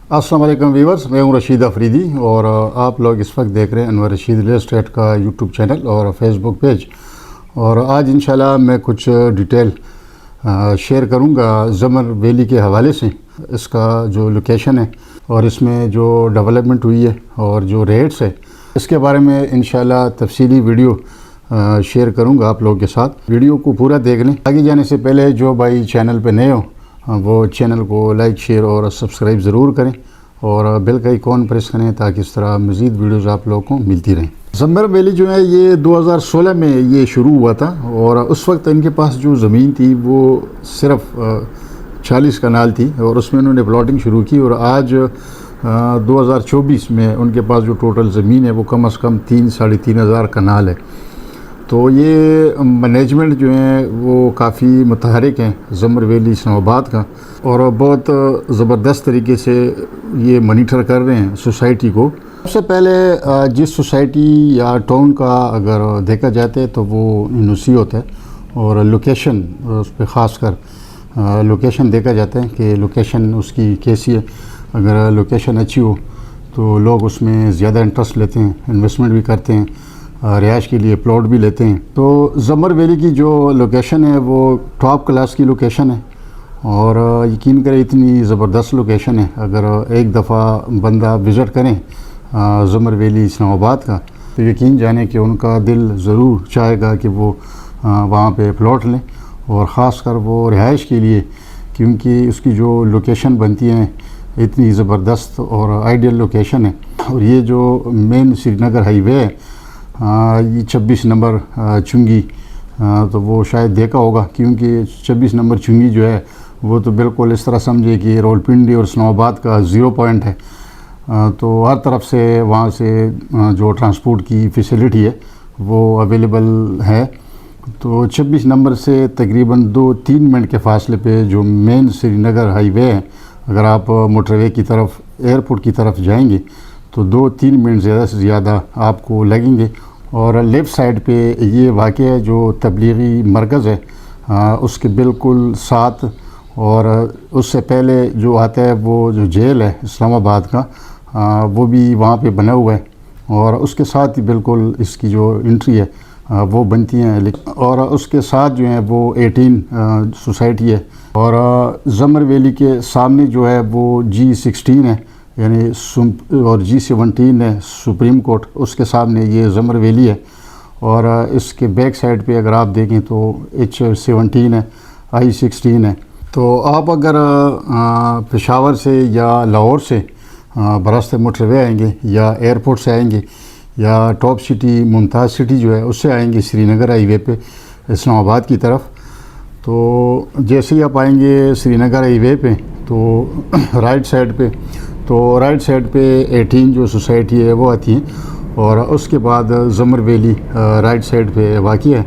अस्सलाम वालेकुम व्यूवर्स, मैं हूं रशीद अफरीदी और आप लोग इस वक्त देख रहे हैं अनवर रशीद रियल एस्टेट का यूट्यूब चैनल और फेसबुक पेज। और आज इंशाल्लाह मैं कुछ डिटेल शेयर करूंगा ज़मर वैली के हवाले से। इसका जो लोकेशन है और इसमें जो डेवलपमेंट हुई है और जो रेट्स है, इसके बारे में इंशाल्लाह तफसीली वीडियो शेयर करूंगा आप लोगों के साथ। वीडियो को पूरा देख लें। आगे जाने से पहले जो भाई चैनल पे नए हो वो चैनल को लाइक, शेयर और सब्सक्राइब ज़रूर करें और बेल का आइकॉन प्रेस करें ताकि इस तरह मज़ीद वीडियोज़ आप लोगों को मिलती रहें। ज़मर वैली जो है ये 2016 में ये शुरू हुआ था और उस वक्त इनके पास जो ज़मीन थी वो सिर्फ 40 कनाल थी और उसमें उन्होंने प्लॉटिंग शुरू की। और आज 2024 में उनके पास जो टोटल ज़मीन है वो कम से कम 3-3.5 हज़ार कनाल है। तो ये मैनेजमेंट जो है वो काफ़ी मुतहरिक हैं ज़मर वैली इस्लामाबाद का और बहुत ज़बरदस्त तरीके से ये मॉनिटर कर रहे हैं सोसाइटी को। सबसे पहले जिस सोसाइटी या टाउन का अगर देखा जाता है तो वो यूनुसी होता है और लोकेशन उस पर ख़ास कर लोकेशन देखा जाता है कि लोकेशन उसकी कैसी है। अगर लोकेशन अच्छी हो तो लोग उसमें ज़्यादा इंटरेस्ट लेते हैं, इन्वेस्टमेंट भी करते हैं, रिहाइश के लिए प्लॉट भी लेते हैं। तो ज़मर वैली की जो लोकेशन है वो टॉप क्लास की लोकेशन है और यकीन करें इतनी ज़बरदस्त लोकेशन है। अगर एक दफ़ा बंदा विज़िट करें ज़मर वैली इस्लामाबाद का तो यकीन जाने कि उनका दिल ज़रूर चाहेगा कि वो वहाँ पे प्लॉट लें और ख़ास कर वो रिहाइश के लिए, क्योंकि उसकी जो लोकेशन बनती है इतनी ज़बरदस्त और आइडियल लोकेशन है। और ये जो मेन श्रीनगर हाईवे है ये 26 नंबर चुंगी, तो वो शायद देखा होगा क्योंकि 26 नंबर चुंगी जो है वो तो बिल्कुल इस तरह समझे कि रावलपिंडी और इस्लामाबाद का ज़ीरो पॉइंट है। तो हर तरफ से वहाँ से जो ट्रांसपोर्ट की फैसिलिटी है वो अवेलेबल है। तो 26 नंबर से तकरीबन 2-3 मिनट के फासले पे जो मेन श्रीनगर हाईवे है, अगर आप मोटरवे की तरफ, एयरपोर्ट की तरफ जाएंगे तो 2-3 मिनट ज़्यादा से ज़्यादा आपको लगेंगे। और लेफ़्ट साइड पे ये वाक़ है जो तबलीगी मरकज़ है उसके बिल्कुल साथ, और उससे पहले जो आता है वो जो जेल है इस्लामाबाद का वो भी वहाँ पे बना हुआ है और उसके साथ ही बिल्कुल इसकी जो एंट्री है वो बनती हैं। और उसके साथ जो है वो 18 सोसाइटी है और ज़मर वैली के सामने जो है वो G16 है यानी और G17 है सुप्रीम कोर्ट, उसके सामने ये ज़मर वैली है। और इसके बैक साइड पे अगर आप देखें तो H17 है, I16 है। तो आप अगर पेशावर से या लाहौर से बरास्ते मोटरवे आएंगे या एयरपोर्ट से आएंगे या टॉप सिटी मुमताज़ सिटी जो है उससे आएंगे श्रीनगर हाईवे पे इस्लामाबाद की तरफ, तो जैसे ही आप आएंगे श्रीनगर हाईवे पे तो राइट साइड पे 18 जो सोसाइटी है वो आती हैं और उसके बाद ज़मर वैली राइट साइड पे वाक़ई है।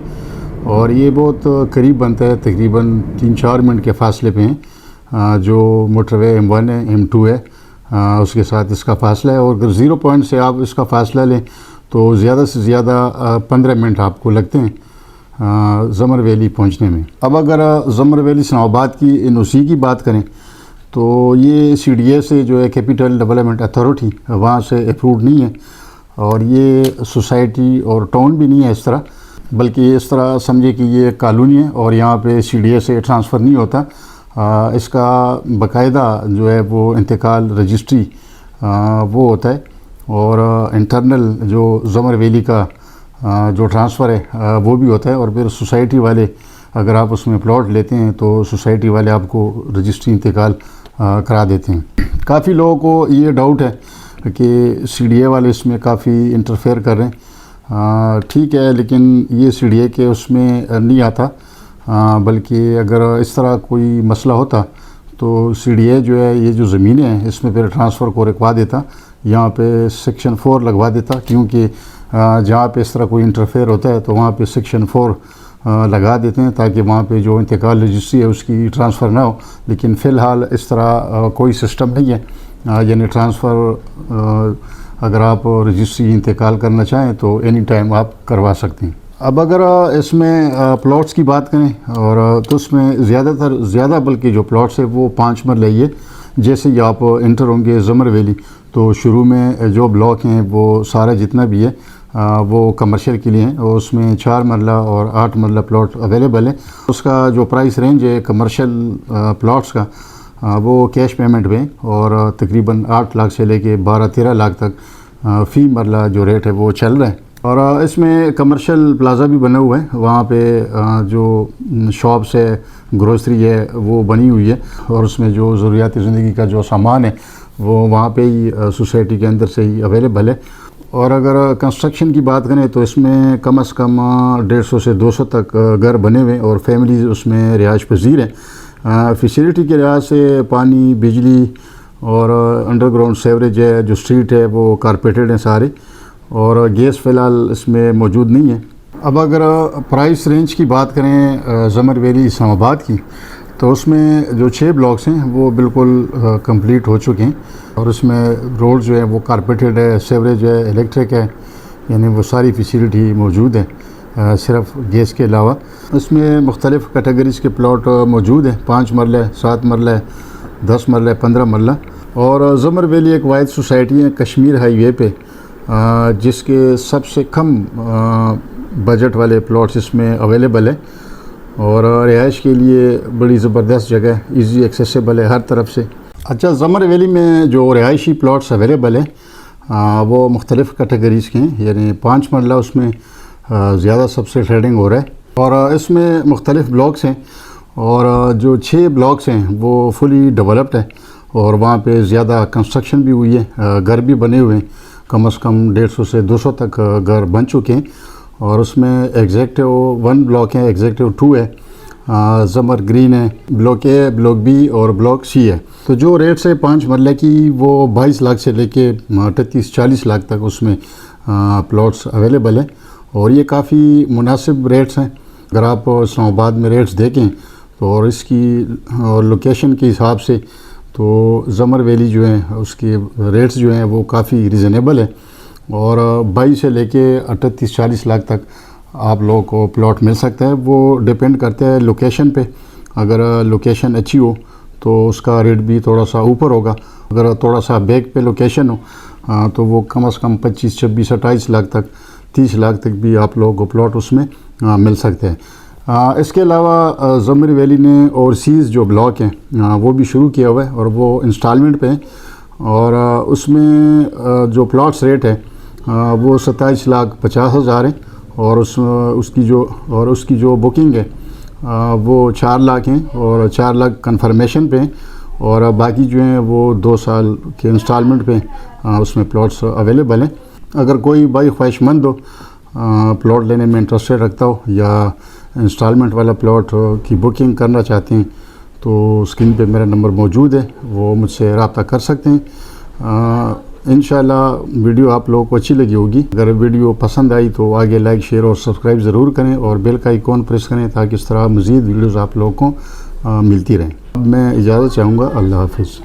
और ये बहुत करीब बनता है, तकरीबन 3-4 मिनट के फासले पे हैं। जो मोटरवे M1 है, M2 है, उसके साथ इसका फासला है। और अगर ज़ीरो पॉइंट से आप इसका फ़ासला लें तो ज़्यादा से ज़्यादा 15 मिनट आपको लगते हैं ज़मर वैली पहुंचने में। अब अगर ज़मर वैली इस्लामाबाद की यूनुसी की बात करें तो ये CDA से जो है कैपिटल डेवलपमेंट अथॉरिटी वहाँ से अप्रूव्ड नहीं है और ये सोसाइटी और टाउन भी नहीं है इस तरह, बल्कि इस तरह समझे कि ये कॉलोनी है और यहाँ पे CDA से ट्रांसफ़र नहीं होता। इसका बाकायदा जो है वो इंतकाल रजिस्ट्री वो होता है और इंटरनल जो ज़मर वैली का जो ट्रांसफ़र है वो भी होता है। और फिर सोसाइटी वाले अगर आप उसमें प्लॉट लेते हैं तो सोसाइटी वाले आपको रजिस्ट्री इंतकाल करा देते हैं। काफ़ी लोगों को ये डाउट है कि CDA वाले इसमें काफ़ी इंटरफेयर कर रहे हैं। ठीक है, लेकिन ये CDA के उसमें नहीं आता, बल्कि अगर इस तरह कोई मसला होता तो CDA जो है ये जो ज़मीनें हैं इसमें फिर ट्रांसफ़र को रुकवा देता, यहाँ पे सेक्शन 4 लगवा देता, क्योंकि जहाँ पे इस तरह कोई इंटरफेयर होता है तो वहाँ पे सेक्शन 4 लगा देते हैं ताकि वहाँ पे जो इंतकाल रजिस्ट्री है उसकी ट्रांसफ़र ना हो। लेकिन फ़िलहाल इस तरह कोई सिस्टम नहीं है, यानी ट्रांसफ़र अगर आप रजिस्ट्री इंतकाल करना चाहें तो एनी टाइम आप करवा सकते हैं। अब अगर इसमें प्लॉट्स की बात करें और तो उसमें ज़्यादा बल्कि जो प्लॉट्स है वो 5 मरले ये جیسے ہی آپ انٹر ہوں گے زمر ویلی تو شروع میں جو بلاک ہیں وہ سارا جتنا بھی ہے وہ کمرشل کے لیے ہیں، اور اس میں 4 مرلہ اور 8 مرلہ پلاٹ اویلیبل ہے۔ اس کا جو پرائس رینج ہے کمرشل پلاٹس کا وہ کیش پیمنٹ میں، اور تقریباً 8 لاکھ سے لے کے 12-13 لاکھ تک فی مرلہ جو ریٹ ہے وہ چل رہا ہے۔ اور اس میں کمرشل پلازا بھی بنا ہوا ہے، وہاں پہ جو شاپس ہے، گروسری ہے وہ بنی ہوئی ہے، اور اس میں جو ضروریات زندگی کا جو سامان ہے وہ وہاں پہ ہی سوسائٹی کے اندر سے ہی اویلیبل ہے۔ اور اگر کنسٹرکشن کی بات کریں تو اس میں کم از کم 150 سے 200 تک گھر بنے ہوئے، اور فیملیز اس میں رہائش پذیر ہیں۔ فیسیلٹی کے لحاظ سے پانی، بجلی اور انڈر گراؤنڈ سیوریج ہے، جو اسٹریٹ ہے وہ کارپیٹڈ ہیں سارے، اور گیس فی الحال اس میں موجود نہیں ہے۔ اب اگر پرائس رینج کی بات کریں زمر ویلی اسلام آباد کی، تو اس میں جو 6 بلاکس ہیں وہ بالکل کمپلیٹ ہو چکے ہیں، اور اس میں روڈ جو ہے وہ کارپیٹڈ ہے، سیوریج ہے، الیکٹرک ہے، یعنی وہ ساری فیسیلٹی موجود ہے صرف گیس کے علاوہ۔ اس میں مختلف کیٹیگریز کے پلاٹ موجود ہیں، 5 مرلہ، 7 مرلہ، 10 مرلہ، 15 مرلہ۔ اور زمر ویلی ایک واحد سوسائٹی ہے کشمیر ہائی وے پہ جس کے سب سے کم بجٹ والے پلاٹس اس میں اویلیبل ہے، اور رہائش کے لیے بڑی زبردست جگہ ہے، ایزی ایکسیسیبل ہے ہر طرف سے۔ اچھا، زمر ویلی میں جو رہائشی پلاٹس اویلیبل ہیں وہ مختلف کیٹیگریز کے ہیں، یعنی 5 مرلہ اس میں زیادہ سب سے ٹریڈنگ ہو رہا ہے، اور اس میں مختلف بلاکس ہیں، اور جو 6 بلاکس ہیں وہ فلی ڈیولپڈ ہے، اور وہاں پہ زیادہ کنسٹرکشن بھی ہوئی ہے، گھر بھی بنے ہوئے ہیں، کم از کم 150 سے 200 تک گھر بن چکے ہیں۔ اور اس میں ایگزیکٹو 1 بلاک ہے، ایگزیکٹو 2 ہے، زمر گرین ہے، بلاک اے، بلاک بی اور بلاک سی ہے۔ تو جو ریٹس ہے 5 مرلہ کی وہ 22 لاکھ سے لے کے 38-40 لاکھ تک اس میں پلاٹس اویلیبل ہیں، اور یہ کافی مناسب ریٹس ہیں۔ اگر آپ اسلام آباد میں ریٹس دیکھیں تو اور اس کی لوکیشن کے حساب سے تو زمر ویلی جو ہے اس کے ریٹس جو ہیں وہ کافی ریزنیبل ہے، اور 22 سے لے کے 38-40 لاکھ تک آپ لوگوں کو پلاٹ مل سکتا ہے۔ وہ ڈیپینڈ کرتا ہے لوکیشن پہ، اگر لوکیشن اچھی ہو تو اس کا ریٹ بھی تھوڑا سا اوپر ہوگا، اگر تھوڑا سا بیک پہ لوکیشن ہو تو وہ کم از کم 25, 26, 28 لاکھ تک 30 لاکھ تک بھی آپ لوگوں کو پلاٹ اس میں مل سکتے ہیں۔ اس کے علاوہ زمر ویلی نے اوورسیز جو بلاک ہیں وہ بھی شروع کیا ہوا ہے، اور وہ انسٹالمنٹ پہ ہیں، اور اس میں جو پلاٹس ریٹ ہے وہ 27,50,000 ہیں، اور اس کی جو بکنگ ہے وہ 4 لاکھ ہیں، اور 4 لاکھ کنفرمیشن پہ ہیں، اور باقی جو ہیں وہ 2 سال کے انسٹالمنٹ پہ اس میں پلاٹس اویلیبل ہیں۔ اگر کوئی بھائی خواہش مند ہو پلاٹ لینے میں انٹرسٹڈ رکھتا ہو، یا انسٹالمنٹ والا پلاٹ کی بکنگ کرنا چاہتے ہیں، تو اسکرین پہ میرا نمبر موجود ہے، وہ مجھ سے رابطہ کر سکتے ہیں۔ انشاءاللہ ویڈیو آپ لوگوں کو اچھی لگی ہوگی۔ اگر ویڈیو پسند آئی تو آگے لائک، شیئر اور سبسکرائب ضرور کریں، اور بیل کا آئیکن پریس کریں تاکہ اس طرح مزید ویڈیوز آپ لوگوں کو ملتی رہیں۔ اب میں اجازت چاہوں گا، اللہ حافظ۔